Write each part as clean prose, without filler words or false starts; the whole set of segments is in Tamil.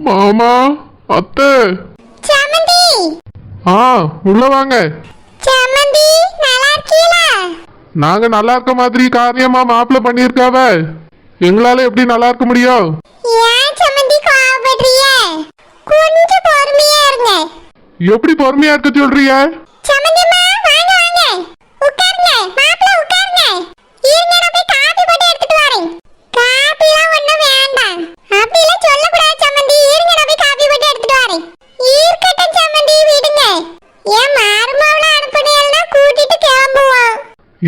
மாமா, அத்தை. சமந்தி. உள்ள வாங்க. சமந்தி, நல்லா இருக்கீங்களா? நாங்க நல்லா இருக்க மாதிரி காரியமா மாப்பிள்ள பண்ணிருக்காவ. எங்களால எப்படி நல்லா இருக்க முடியும்? ஏன் சமந்தி கோவப்படுறீங்க? கொஞ்சம் பொறுமையா இருங்க. எப்படி பொறுமையா இருக்க சொல்றீங்க? சமந்திமா, வாங்க வாங்க. உட்காருங்க. மாப்பிள்ள உட்காருங்க. இருங்க, நான் போய் காபி போட்டு எடுத்துட்டு வரேன். காபிலாம் ஒண்ணும் வேண்டாம். அப்படிலாம் சொல்லக்கூடாது சமந்தி. இருங்க, நான் போய் காபி போட்டு எடுத்துட்டு வரேன். இருக்கட்டும் சமந்தி, விடுங்க. ஏன் மருமவளை அனுப்புனீங்கன்னா கூட்டிட்டு கிளம்புவோம்.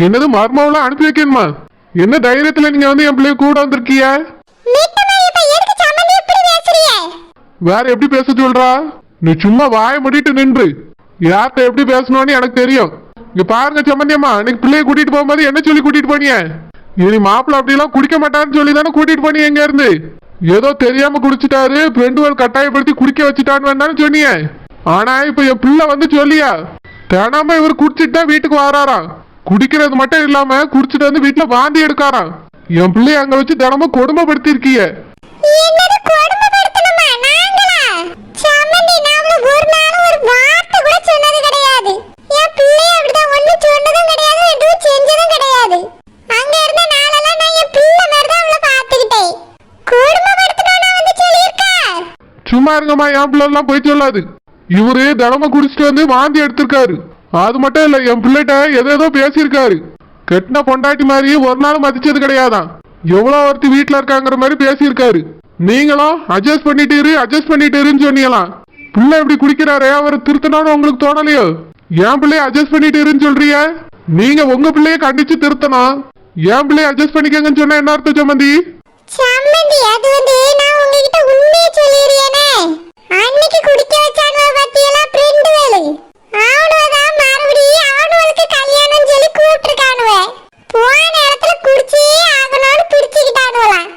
என்னது மருமவளை அனுப்பி வைக்கணுமா? என்ன தைரியத்துல நீங்க வந்து என் பிள்ளைய கூட வந்திருக்கீங்க? வேற எப்படி பேச சொல்றா? நீ சும்மா வாய மூடிட்டு நின்று. யார்கிட்ட எப்படி பேசணும்னு எனக்கு தெரியும். இங்க பாருங்க சம்பந்தியம்மா, இன்னைக்கு பிள்ளைய கூட்டிட்டு போகும்போது என்ன சொல்லி கூட்டிட்டு போனீங்க? இனி மாப்பிள்ள அப்படி எல்லாம் குடிக்க மாட்டான்னு சொல்லி தானே கூட்டிட்டு போனீங்க. எங்க இருந்து ஏதோ தெரியாம குடிச்சிட்டாரு, ஃப்ரெண்டுகள் கட்டாயப்படுத்தி குடிக்க வச்சுட்டான்னு வேண்டான்னு சொன்னீங்க. ஆனா இப்ப என் பிள்ளை வந்து சொல்லியா தினமும் இவர் குடிச்சிட்டு தான் வீட்டுக்கு வராராம். குடிக்கிறது மட்டும் இல்லாம குடிச்சிட்டு வந்து வீட்டுல வாந்தி எடுக்காராம். என் பிள்ளைய அங்க வச்சு தினமும் கொடுமைப்படுத்தி இருக்கீங்க. சும்மா இருங்கம்மா, என் பிள்ளை எல்லாம் போய் சொல்லாது. இவரு தினமும் குடிச்சிட்டு வந்து வாந்தி எடுத்திருக்காரு. அது மட்டும் இல்ல, என் பிள்ளைகிட்ட ஏதோ பேசியிருக்காரு. கெட்டின பொண்டாட்டி மாதிரி ஒரு நாள் மதிச்சது கிடையாதான். எவ்வளவு ஒருத்தி வீட்டுல இருக்காங்கிற மாதிரி பேசியிருக்காரு. நீங்களும் அட்ஜஸ்ட் பண்ணிட்டு சொன்னீங்களாம். பிள்ளை எப்படி குடிக்கிறாரே, அவரை திருத்தணும்னு உங்களுக்கு தோணலையோ? என் பிள்ளைய அட்ஜஸ்ட் பண்ணிட்டு சொல்றீங்க. நீங்க உங்க பிள்ளைய கண்டிச்சு திருத்தணும். என் பிள்ளைய அட்ஜஸ்ட் பண்ணிக்கங்கன்னு சொன்னா என்ன அர்த்தம் சம்பந்தி? சம்பந்தி, அது வந்து நான் உங்ககிட்ட உண்மையை சொல்லிடுறேனே. அன்னைக்கு குடிக்க வச்சாங்க பத்தியெல்லாம் ஃப்ரெண்ட் வேலை. அவனுதான் மறுபடியும் அவனுக்கு கல்யாணம் சொல்லி கூப்பிட்டுருக்கானுவ. போன இடத்துல குடிச்சே ஆகணும்னு பிடிச்சிக்கிட்டானுவலாம்.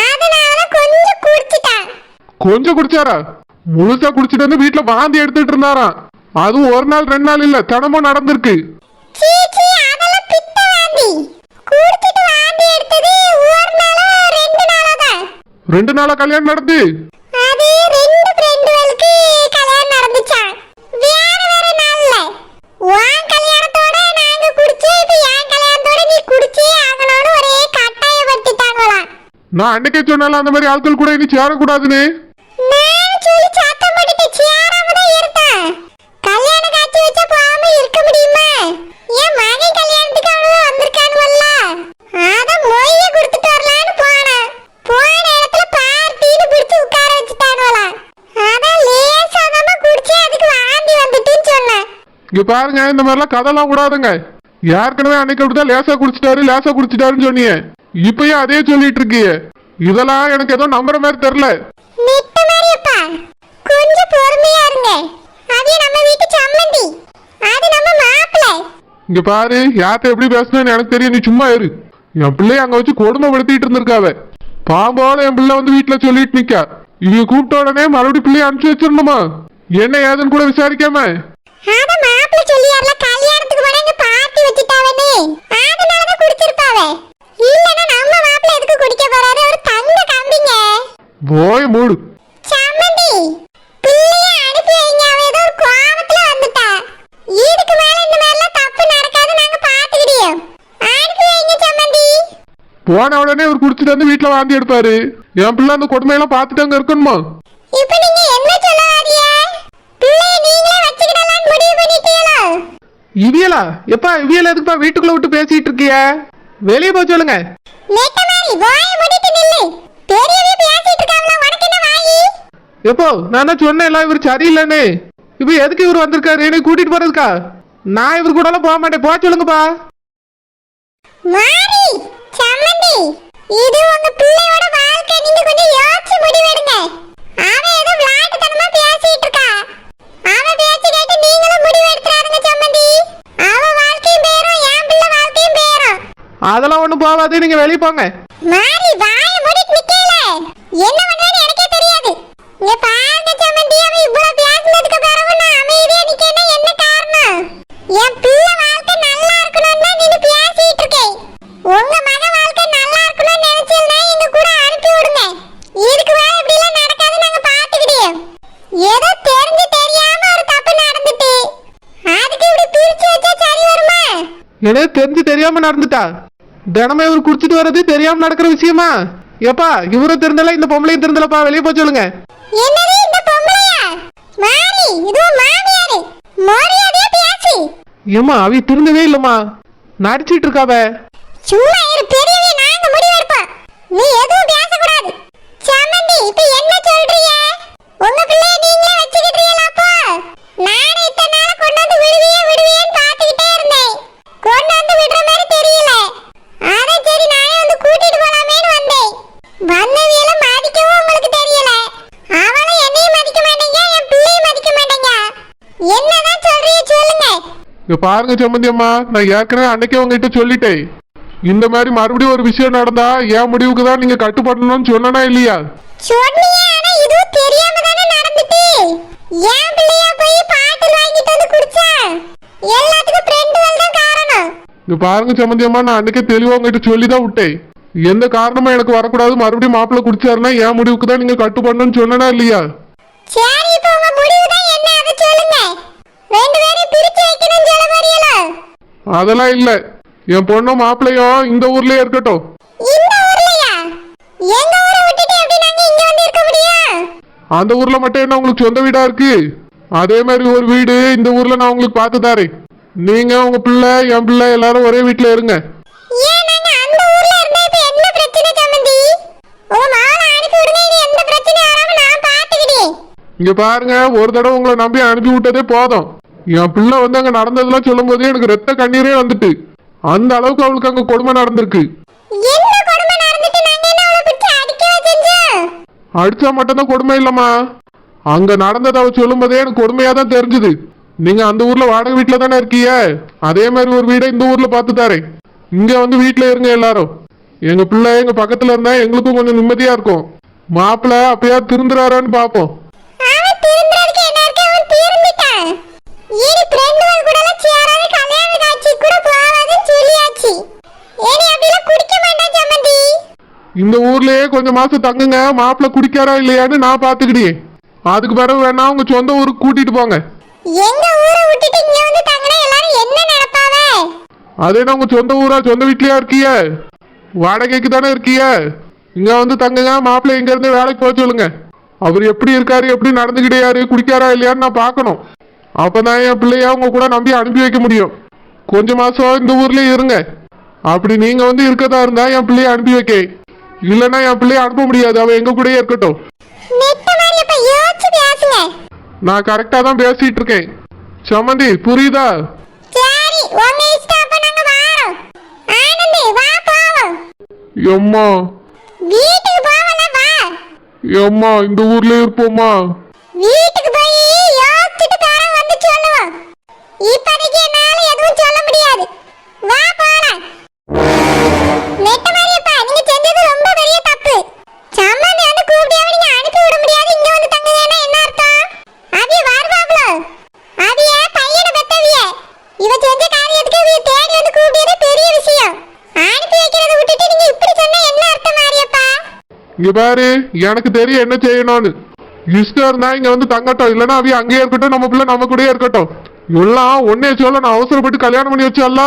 அதனால கொஞ்சம் குடிச்சிட்டான். கொஞ்சம் குடிச்சாரா? முழுசா குடிச்சிட்டு வந்து வீட்டுல வாந்தி எடுத்துட்டு இருந்தாராம். அதுவும் ஒரு நாள் 2 நாள் இல்ல, தினமும் நடந்திருக்கு. அதெல்லாம் பித்த வாந்தி. குடிச்சிட்டு வாந்தி எடுத்தது ஒரு நாளா 2 நாளாதான். 2 நாளா கல்யாணம் நடந்து? அது 2 ஃப்ரெண்டுகளுக்கு கல்யாணம் நடந்துச்சாம். வேற வேற நாள்ல. உன் கல்யாணத்தோட நாங்க குடிச்சு, இப்ப என் கல்யாணத்தோட நீ குடிச்சே ஆகணும்னு ஒரே கட்டாயப்படுத்திட்டாங்களாம். நான் அன்னைக்கே சொன்னால அந்த மாதிரி ஆட்கள் கூட இனி சேரக்கூடாதுன்னு. நான் சொல்லி சத்தம் போட்டுட்டு சேராம தான் இருந்தேன். கல்யாண காட்சி வச்சா போகாம இருக்க முடியுமா? என் மகன் கல்யாணத்துக்கு அவனும் வந்திருக்கானுவல்ல, அதான் மொய்ய கொடுத்துட்டு வரலான்னு போனேன். போன இடத்துல பார்ட்டின்னு பிடிச்சு உட்கார வச்சுட்டானுவலாம். அதான் லேசாதாம குடிச்சு அதுக்கு வாந்தி வந்துட்டுன்னு சொன்னேன். இங்க பாருங்க, இந்த மாதிரிலாம் கதெல்லாம் விடாதுங்க. ஏற்கனவே அன்னைக்கு அப்படிதான் லேசா குடிச்சிட்டாருன்னு சொன்னீங்க. இப்பயும் அதே சொல்லிட்டு இருக்கீங்க. இதெல்லாம் எனக்கு ஏதோ நம்புற மாதிரி தெரியல. மிட்ட மாதிரியப்பா, கொஞ்சம் பொறுமையா இருங்க. அது நம்ம வீட்டு சம்மந்தி, அது நம்ம மாப்பிள்ளை. இங்க பாரு, யார்கிட்ட எப்படி பேசணும்னு எனக்கு தெரியும். நீ சும்மா இரு. என் பிள்ளைய அங்க வச்சு கொடுமைப்படுத்திட்டு இருந்திருக்காவ. பாம்போட என் பிள்ளை வந்து வீட்டுல சொல்லிட்டு நிக்கா. இவங்க கூப்பிட்ட உடனே மறுபடியும் பிள்ளைய அனுப்பிச்சு வச்சிடணுமா? என்ன ஏதுன்னு கூட விசாரிக்காம? அத மாப்பிள்ளை சொல்லியார்ல, கல்யாணத்துக்கு போனா இங்க பார்ட்டி வச்சிட்டாவனே, அதனாலதான் குடிச்சிருப்பாவ. இல்லனா நம்ம மாப்பிள்ளை எதுக்கு குடிக்க போறாரு? ஒரு தங்க கம்பிங்க. போய் மூடு. சம்மந்தி, பிள்ளைய அனுப்பி வைங்க. அவ ஏதோ ஒரு கோவத்துல வந்துட்டா. இதுக்கு மேல இந்த மாதிரிலாம் தப்பு நடக்காது, நாங்க பாத்துக்கிடியோம். அனுப்பி வைங்க சம்மந்தி. போன உடனே ஒரு குடிச்சிட்டு வந்து வீட்டுல வாந்தி எடுப்பாரு. என் பிள்ளை அந்த கொடுமையெல்லாம் பார்த்துட்டு அங்க இருக்கணுமா? இப்ப நீங்க என்ன சொல்ல வரீங்க? பிள்ளைய நீங்களே வச்சுக்கிடலாம்னு முடிவு பண்ணிட்டீங்களா? இவியலா? எப்பா இவியல எதுக்குப்பா வீட்டுக்குள்ள விட்டு பேசிட்டு இருக்கிய? வெளியே போய் சொல்லுங்க. நெட்ட மாதிரி வாயை மூடிட்டு நில்லு. பெரியவே பேசிட்டு இருக்காங்களா? உனக்கு என்ன வாயி? எப்போ நான் தான் சொன்னேன்ல இவர் சரியில்லைன்னு. இப்ப எதுக்கு இவர் வந்திருக்காரு? என்னை கூட்டிட்டு போறதுக்கா? நான் இவர் கூட எல்லாம் போக மாட்டேன். போக சொல்லுங்கப்பா. மாறி, சம்மந்தி, இது உங்க பிள்ளையோட வாழ்க்கை. நீங்க கொஞ்சம் யோசிச்சு முடிவெடுங்க. அவன் ஏதோ விளையாட்டுத்தனமா பேசிட்டு இருக்கா. அவ பேச்சு கேட்டு நீங்களும் முடிவு எடுத்துறாருங்க சம்மந்தி. அவ வாழ்க்கையும் பேரும், என் பிள்ளை வாழ்க்கையும் பேரும். அதெல்லாம் ஒண்ணும் போகாது, நீங்க வெளியே போங்க. மாறி, வாயை மூடிட்டு நிக்கல. என்ன பண்றேன்னு எனக்கே தெரியாது. இங்க பாருங்க சம்மந்தி, அவ இவ்வளவு பேசினதுக்கு பிறகு நான் அமைதியா நிக்கேன்னா என்ன காரணம்? என் பிள்ளை வாழ்க்கை நல்லா இருக்கணும்னு தான் நீ பேசிட்டு இருக்கே. உங்க மக வாழ்க்கை நல்லா இருக்கணும்னு நினைச்சீங்கன்னா எங்க கூட அனுப்பி விடுங்க. இதுக்கு மேல இப்படி எல்லாம் நடக்காது, நாங்க பாத்து எனக்கு தெரிஞ்சு தெரியாம நடந்துட்டா. தினமும் இவர் குடிச்சிட்டு வர்றது தெரியாம நடக்கிற விஷயமா? ஏப்பா இவரும் திருந்தல, இந்த பொம்பளையும் திருந்தலப்பா, வெளியே போய் சொல்லுங்க. என்னது இந்த பொம்பளையா? மாறி, இது மாமியாரு. மரியாதையா பேசு. ஏம்மா அவி திருந்தவே இல்லம்மா, நடிச்சிட்டு இருக்காவ. சும்மா இரு, பெரியவே நாங்க முடிவெடுப்போம். நீ எதுவும் பேசக்கூடாது. சமந்தி, இப்ப என்ன சொல்றீங்க? உங்க பிள்ளைய நீங்களே வச்சுக்கிட்டீங்களா? அப்போ நானே இத்தனை நாளா கொண்டு வந்து விடுவேன்னு பார்த்துக்கிட்டே இருந்தேன். கொண்டு வந்து விடுற மாதிரி தெரியல. அதான் சரி நானே வந்து கூட்டிட்டு போலாமேன்னு வந்தேன். வந்தவியல மதிக்கவும் உங்களுக்கு தெரியல. அவளும் என்னையும் மதிக்க மாட்டேங்க, என் பிள்ளையும் மதிக்க மாட்டேங்க. என்னதான் சொல்றீங்க சொல்லுங்க. இங்க பாருங்க சம்மந்தி அம்மா, நான் ஏற்கனவே அன்னைக்கே உங்ககிட்ட சொல்லிட்டேன். இந்த மாதிரி மறுபடியும் ஒரு விஷயம் நடந்தா என் முடிவுக்கு தான் நீங்க கட்டுப்படணும்னு சொன்னா இல்லையா? சொன்னீங்க, ஆனா இதுவும் தெரியாம தானே நடந்துட்டு. என் பிள்ளையா போய் பாட்டில் வாங்கிட்டு வந்து குடிச்சா? எல்லாத்துக்கும் ஃப்ரெண்டுகள் தான் காரணம். இங்க பாருங்க சம்மந்தி அம்மா, நான் அன்னைக்கே தெளிவா உங்ககிட்ட சொல்லி தான் விட்டேன். எந்த காரணமும் எனக்கு வரக்கூடாது, மறுபடியும் மாப்பிள்ளை குடிச்சாருன்னா என் முடிவுக்கு தான் நீங்க கட்டுப்படணும்னு சொன்னா இல்லையா? சரி, இப்போ உங்க முடிவு தான் என்ன, அதை சொல்லுங்க. ரெண்டு பேரும் பிரிச்சு வைக்கணும்னு சொல்ல போறீங்களா? அதெல்லாம் இல்ல, என் பொண்ணும் மாப்பிள்ளையும் இந்த ஊர்லயே இருக்கட்டும். இந்த ஊர்லயா? எங்க ஊரை விட்டுட்டு எப்படி நாங்க இங்க வந்து இருக்க முடியும்? அந்த ஊர்ல மட்டும் என்ன உங்களுக்கு சொந்த வீடா இருக்கு? அதே மாதிரி ஒரு வீடு இந்த ஊர்ல நான் உங்களுக்கு பார்த்து தரேன். நீங்க உங்க பிள்ளை என் பிள்ளை எல்லாரும் ஒரே வீட்டுல இருங்க. ஏன் நாங்க அந்த ஊர்ல இருந்தா இப்ப என்ன பிரச்சனை சம்பந்தி? உங்க மாவளை அனுப்பி விடுங்க, இது எந்த பிரச்சனையும் வராம நான் பாத்துக்கிட்டேன். இங்க பாருங்க, ஒரு தடவை உங்களை நம்பி அனுப்பி விட்டதே போதும். என் பிள்ளை வந்து அங்க நடந்ததெல்லாம் சொல்லும் போதே எனக்கு ரத்த கண்ணீரே வந்துட்டு. அந்த அளவுக்கு அவளுக்கு அங்க கொடுமை நடந்திருக்கு. என்ன கொடுமை நடந்துட்டு நாங்க என்ன அவளை பிடிச்சு அடிக்கவா செஞ்சோம்? அடிச்சா மட்டும்தான் கொடுமை இல்லம்மா, அங்க நடந்ததை அவ சொல்லும் போதே எனக்கு கொடுமையா தான் தெரிஞ்சுது. நீங்க அந்த ஊர்ல வாடகை வீட்டுல தானே இருக்கீங்க, அதே மாதிரி ஒரு வீடை இந்த ஊர்ல பார்த்து தரேன். இங்க வந்து வீட்டுல இருங்க எல்லாரும். எங்க பிள்ளை எங்க பக்கத்துல இருந்தா எங்களுக்கும் கொஞ்சம் நிம்மதியா இருக்கும். மாப்பிள்ளை அப்பயா திருந்துறாரான்னு பாப்போம். அவன் திருந்துறதுக்கு என்ன இருக்கு? அவன் திருந்திட்டான். இனி ஃப்ரெண்டுகள் கூட எல்லாம் சேராத, கல்யாண காட்சி கூட போகாதுன்னு சொல்லியாச்சு. இனி அப்படிலாம் குடிக்க மாட்டான் சம்பந்தி. இந்த ஊர்லயே கொஞ்சம் மாசம் தங்குங்க, மாப்பிள்ளை குடிக்காரா இல்லையான்னு நான் பாத்துக்கிட்டேன். அதுக்கு பிறகு வேணா உங்க சொந்த ஊருக்கு கூட்டிட்டு போங்க. எங்க ஊரை விட்டுட்டு இங்க வந்து தங்கினா எல்லாரும் என்ன நினைப்பாவே? அதேனா உங்க சொந்த ஊரா, சொந்த வீட்லயா இருக்கீங்க? வாடகைக்கு தானே இருக்கீங்க? இங்க வந்து தங்குங்க, மாப்பிள்ளை இங்க இருந்து வேலைக்கு போக சொல்லுங்க. அவர் எப்படி இருக்காரு, எப்படி நடந்துக்கிட்டே, குடிக்காரா இல்லையான்னு நான் பார்க்கணும். அப்பதான் என் பிள்ளைய உங்க கூட நம்பி அனுப்பி வைக்க முடியும். கொஞ்ச மாசம் இந்த ஊர்லயே இருங்க. அப்படி நீங்க வந்து இருக்கதா இருந்தா என் பிள்ளைய அனுப்பி வைக்க, இல்லைன்னா என் பிள்ளைய அனுப்ப முடியாது. அவ எங்க கூடயே இருக்கட்டும். நெட்ட மாதிரி அப்ப யோசிச்சு பேசுங்க. நான் கரெக்டா தான் பேசிட்டு இருக்கேன். சம்மந்தி புரியுதா? சரி, உங்க இஷ்டம். அப்ப நாங்க வாரோம். ஆனந்தி வா போவோம். எம்மா வீட்டுக்கு போவல வா. எம்மா இந்த ஊர்லயே இருப்போம்மா. வீட்டுக்கு போய் யோசிச்சுட்டு தரம் வந்து சொல்லுவோம். இப்போதைக்கு என்னால எதுவும் சொல்ல முடியாது. வா போலாம். நெட்ட மாதிரியப்பா, நீங்க செஞ்சது ரொம்ப பெரிய தப்பு. சம்மந்தி வந்து கூப்பிட்டியாவே நீங்க அனுப்பி விட முடியாது. இங்க வந்து தங்குங்கன்னா என்ன அர்த்தம்? அவிய வருவாங்களோ? அவிய பையனை பெத்தவிய. இவ செஞ்ச காரியத்துக்கு இவ தேடி வந்து கூப்பிட்டது பெரிய விஷயம். அனுப்பி வைக்கிறத விட்டுட்டு நீங்க இப்படி சொன்னா என்ன அர்த்தம் மாரியப்பா? இங்க பாரு, எனக்கு தெரியும் என்ன செய்யணும்னு. இஷ்டம் இருந்தா இங்க வந்து தங்கட்டும், இல்லைன்னா அவிய அங்கேயே இருக்கட்டும், நம்ம பிள்ளை நம்ம கூடயே இருக்கட்டும். எல்லாம் ஒன்னே சொல்ல, நான் அவசரப்பட்டு கல்யாணம் பண்ணி வச்சல்ல,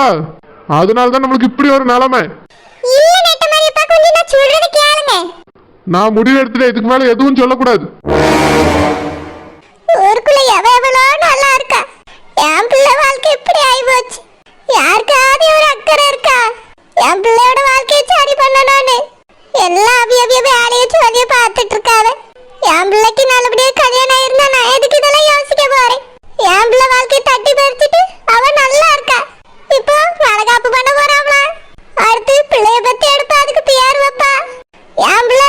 அதனாலதான் நம்மளுக்கு இப்படி ஒரு நிலைமை. இல்ல நெட்ட மாதிரியப்பா, கொஞ்சம் நான் சொல்றத கேளுங்க. நான் முடிவு எடுத்துட்டேன், இதுக்கு மேல எதுவும் சொல்லக்கூடாது. ஊருக்குள்ள எவ்வளோ நல்லா இருக்கா, என் பிள்ளை வாழ்க்கை இப்படி ஆயிப்போச்சு. யாருக்காவது ஒரு அக்கறை இருக்கா? என் பிள்ளையோட வாழ்க்கையை சரி பண்ணணும்னு எல்லாம் அவிய வேலையை சொல்லி பார்த்துட்டு இருக்காரு. என் பிள்ளைக்கு நல்லபடியா கல்யாணம் ஆயிருந்தா நான் எதுக்கு இதெல்லாம் யோசிக்க போறேன்? என் பிள்ளை வாழ்க்கையை தட்டி பறிச்சுட்டு அவ நல்லா இருக்கா. இப்போ வளகாப்பு பண்ண போறாங்களா? அடுத்து பிள்ளைய பத்தி எடுப்பா, அதுக்கு பேர் வைப்பா. என் பிள்ளை